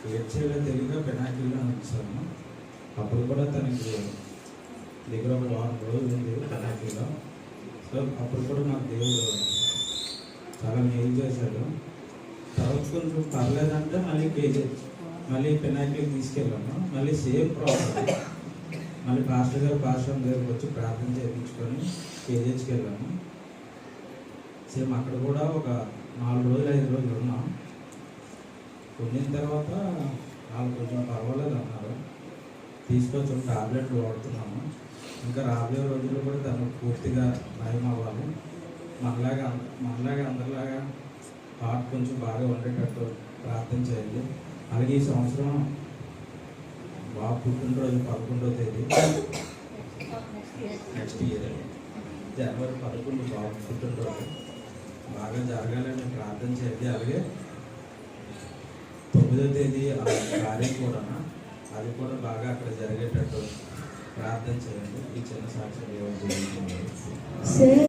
ఏడ్చేలా తెలియక పెనాకిల్లో ఉంచాను. అప్పుడు కూడా తనకి దగ్గర ఒక 4 రోజులు ఉంది పెనాకిల్లో. సో అప్పుడు కూడా నాకు దేవుడు చాలా మేలు చేశాడు. తర్వాత కొంచెం పర్లేదంటే మళ్ళీ పెనాకిల్ తీసుకెళ్ళాము. మళ్ళీ సేమ్ ప్రాబ్లం. మళ్ళీ పాస్టర్ దగ్గరికి వచ్చి ప్రార్థన చేయించుకొని కేజీహెచ్కి వెళ్ళాము. సేమ్ అక్కడ కూడా ఒక 4 రోజులు 5 రోజులు ఉన్నాం. కొన్నిన తర్వాత వాళ్ళు కొంచెం పర్వాలేదు అన్నారు. తీసుకొచ్చి టాబ్లెట్లు వాడుతున్నాము. ఇంకా రాబోయే రోజుల్లో కూడా తను పూర్తిగా నయం అవ్వాలి. మనలాగా అందరిలాగా హార్ట్ కొంచెం బాగా ఉండేటట్టు ప్రార్థన చేయండి. అలాగే ఈ సంవత్సరం బాబు పుట్టినరోజు 11వ తేదీ, నెక్స్ట్ ఇయర్ జనవరి 11 బాబు పుట్టినరోజు బాగా జరగాలని ప్రార్థన చేయండి. అలాగే 9వ తేదీ ఆ కార్యం కూడా అది కూడా బాగా అక్కడ జరిగేటట్టు ప్రార్థన చేయండి. ఈ చిన్న సాక్ష్యం